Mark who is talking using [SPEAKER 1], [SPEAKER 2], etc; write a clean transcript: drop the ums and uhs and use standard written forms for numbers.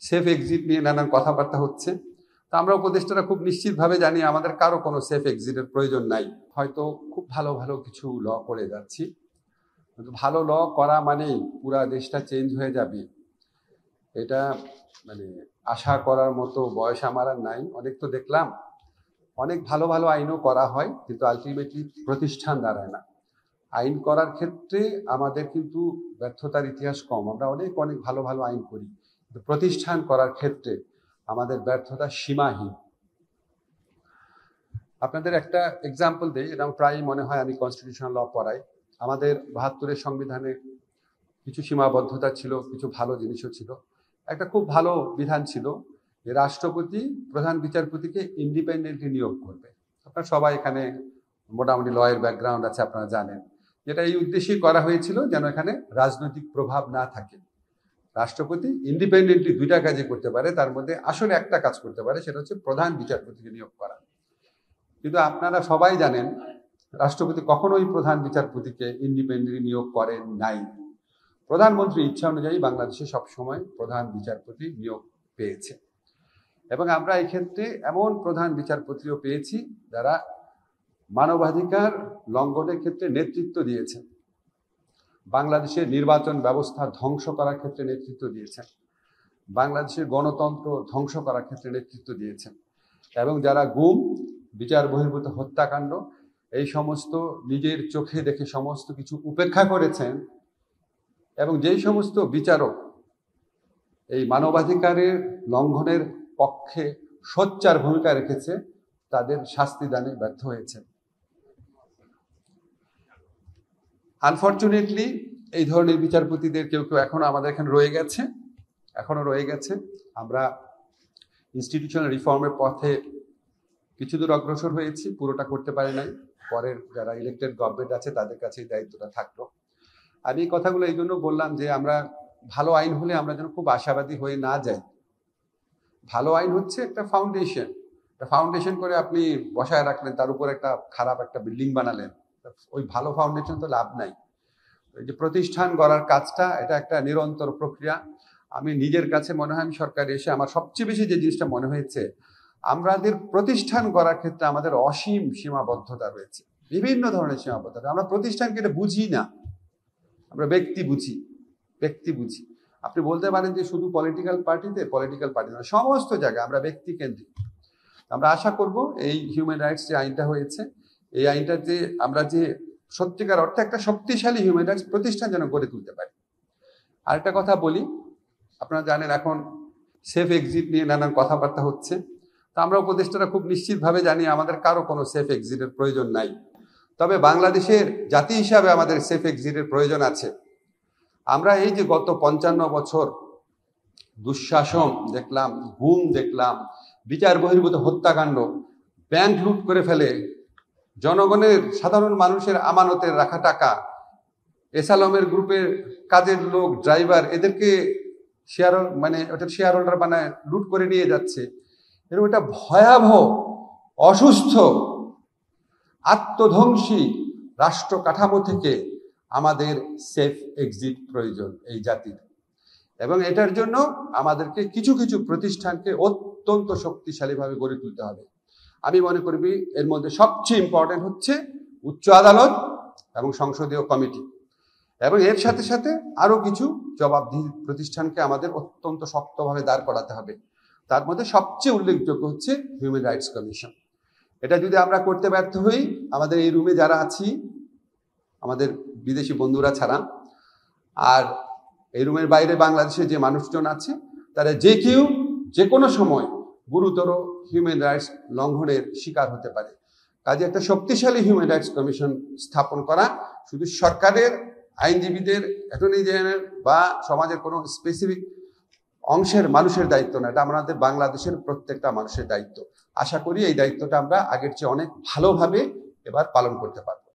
[SPEAKER 1] Safe exit নিয়ে নানান কথাবার্তা হচ্ছে। তো আমরা উপদেষ্টারা খুব নিশ্চিতভাবে জানি আমাদের কারো কোনো সেফ এক্সিটের প্রয়োজন নাই। হয়তো খুব ভালো ভালো কিছু ল করে যাচ্ছি, কিন্তু ভালো ল করা মানেই পুরা দেশটা চেঞ্জ হয়ে যাবে, এটা মানে আশা করার মতো বয়স আমার আর নাই। অনেক তো দেখলাম, অনেক ভালো ভালো আইনও করা হয়, কিন্তু আলটিমেটলি প্রতিষ্ঠান দাঁড়ায় না। আইন করার ক্ষেত্রে আমাদের কিন্তু ব্যর্থতার ইতিহাস কম। আমরা অনেক অনেক ভালো ভালো আইন করি, কিন্তু প্রতিষ্ঠান করার ক্ষেত্রে আমাদের ব্যর্থতা সীমাহীন। আপনাদের একটা এক্সাম্পল দিই, এটা প্রায়ই মনে হয় আমি কনস্টিটিউশনাল ল পড়াই। আমাদের ৭২-এর সংবিধানে কিছু সীমাবদ্ধতা ছিল, কিছু ভালো জিনিসও ছিল। একটা খুব ভালো বিধান ছিল যে রাষ্ট্রপতি প্রধান বিচারপতিকে ইন্ডিপেন্ডেন্টলি নিয়োগ করবে। আপনারা সবাই এখানে মোটামুটি লয়ের ব্যাকগ্রাউন্ড আছে, আপনারা জানেন। যেটা এই উদ্দেশ্যেই করা হয়েছিল যেন এখানে রাজনৈতিক প্রভাব না থাকে। রাষ্ট্রপতি ইন্ডিপেন্ডেন্টলি দুইটা কাজই করতে পারে, তার মধ্যে আসলে একটা কাজ করতে পারে, সেটা হচ্ছে প্রধান বিচারপতিকে নিয়োগ করা। কিন্তু আপনারা সবাই জানেন রাষ্ট্রপতি কখনোই প্রধান বিচারপতিকে ইন্ডিপেন্ডেন্টলি নিয়োগ করেন নাই। প্রধানমন্ত্রী ইচ্ছা অনুযায়ী বাংলাদেশে সবসময় প্রধান বিচারপতি নিয়োগ পেয়েছে, এবং আমরা এই ক্ষেত্রে এমন প্রধান বিচারপতিও পেয়েছি যারা মানবাধিকার লঙ্ঘনের ক্ষেত্রে নেতৃত্ব দিয়েছেন, বাংলাদেশের নির্বাচন ব্যবস্থা ধ্বংস করার ক্ষেত্রে নেতৃত্ব দিয়েছেন, বাংলাদেশের গণতন্ত্র ধ্বংস করার ক্ষেত্রে নেতৃত্ব দিয়েছেন, এবং যারা গুম, বিচার বহির্ভূত হত্যাকাণ্ড, এই সমস্ত নিজের চোখে দেখে সমস্ত কিছু উপেক্ষা করেছেন, এবং যেই সমস্ত বিচারক এই মানবাধিকারের লঙ্ঘনের পক্ষে সোচ্চার ভূমিকা রেখেছে তাদের শাস্তি দানে ব্যর্থ হয়েছে। আনফর্চুনেটলি এই ধরনের বিচারপতিদের কেউ কেউ এখনো আমাদের এখানে রয়ে গেছে। আমরা ইনস্টিটিউশনাল রিফর্মের পথে কিছু দূর অগ্রসর হয়েছি, পুরোটা করতে পারি নাই। পরের যারা ইলেক্টেড গভর্নমেন্ট আছে তাদের কাছে এই দায়িত্বটা থাকলো। আমি এই কথাগুলো এই জন্য বললাম যে আমরা ভালো আইন হলে আমরা যেন খুব আশাবাদী হয়ে না যাই। ভালো আইন হচ্ছে একটা ফাউন্ডেশন করে আপনি বসায় রাখলেন, তার উপর একটা খারাপ একটা বিল্ডিং বানালেন, ওই ভালো ফাউন্ডেশন তো লাভ নাই। এই যে প্রতিষ্ঠান গড়ার কাজটা, এটা একটা নিরন্তর প্রক্রিয়া। আমি নিজের কাছে মনে হয়, আমি সরকারে এসে আমার সবচেয়ে বেশি যে জিনিসটা মনে হয়েছে, আমাদের প্রতিষ্ঠান গড়ার ক্ষেত্রে আমাদের অসীম সীমাবদ্ধতা রয়েছে, বিভিন্ন ধরনের সীমাবদ্ধতা। আমরা প্রতিষ্ঠানকে এটা বুঝি না, আমরা ব্যক্তি বুঝি। আপনি বলতে পারেন যে শুধু পলিটিক্যাল পার্টি না, সমস্ত জায়গায় আমরা ব্যক্তি কেন্দ্রিক। আমরা আশা করব এই হিউম্যান রাইটস যে আইনটা হয়েছে, এই আইনটাতে আমরা যে সত্যিকার অর্থে একটা শক্তিশালী হিউম্যান রাইটস প্রতিষ্ঠান যেন গড়ে তুলতে পারি। আরেকটা কথা বলি, আপনারা জানেন এখন সেফ এক্সিট নিয়ে নানান কথাবার্তা হচ্ছে। তো আমরা উপদেষ্টারা খুব নিশ্চিতভাবে জানি আমাদের কারো কোনো সেফ এক্সিটের প্রয়োজন নাই। তবে বাংলাদেশের জাতি হিসাবে আমাদের সেফ এক্সিটের প্রয়োজন আছে। আমরা এই যে গত 55 বছর দুঃশাসন দেখলাম, গুম দেখলাম, বিচার বহির্ভূত হত্যাকাণ্ড, ব্যাংক লুট করে ফেলে, জনগণের সাধারণ মানুষের আমানতের রাখা টাকা, এসালমের গ্রুপের কাজের লোক, ড্রাইভার, এদেরকে শেয়ার হোল্ডার বানায় লুট করে নিয়ে যাচ্ছে। এরকম একটা ভয়াবহ, অসুস্থ, আত্মধ্বংসী রাষ্ট্র কাঠামো থেকে আমাদের সেফ এক্সিট প্রয়োজন এই জাতির, এবং এটার জন্য আমাদেরকে কিছু কিছু প্রতিষ্ঠানকে অত্যন্ত শক্তিশালীভাবে গড়ে তুলতে হবে। আমি মনে করি এর মধ্যে সবচেয়ে ইম্পর্টেন্ট হচ্ছে উচ্চ আদালত এবং সংসদীয় কমিটি, এবং এর সাথে সাথে আরো কিছু জবাবদিহি প্রতিষ্ঠানকে আমাদের অত্যন্ত শক্তভাবে দাঁড় করাতে হবে। তার মধ্যে সবচেয়ে উল্লেখযোগ্য হচ্ছে হিউম্যান রাইটস কমিশন। এটা যদি আমরা করতে ব্যর্থ হই, আমাদের এই রুমে যারা আছি, আমাদের বিদেশি বন্ধুরা ছাড়া, আর এই রুমের বাইরে বাংলাদেশে যে মানুষজন আছে, তারা যে কেউ যে কোনো সময় গুরুতর হিউম্যান রাইটস লঙ্ঘনের শিকার হতে পারে। কাজে একটা শক্তিশালী হিউম্যান রাইটস কমিশন স্থাপন করা শুধু সরকারের, আইনজীবীদের, অ্যাটর্নি জেনারেল বা সমাজের কোনো স্পেসিফিক অংশের মানুষের দায়িত্ব না, এটা আমাদের বাংলাদেশের প্রত্যেকটা মানুষের দায়িত্ব। আশা করি এই দায়িত্বটা আমরা আগের চেয়ে অনেক ভালোভাবে এবার পালন করতে পারব।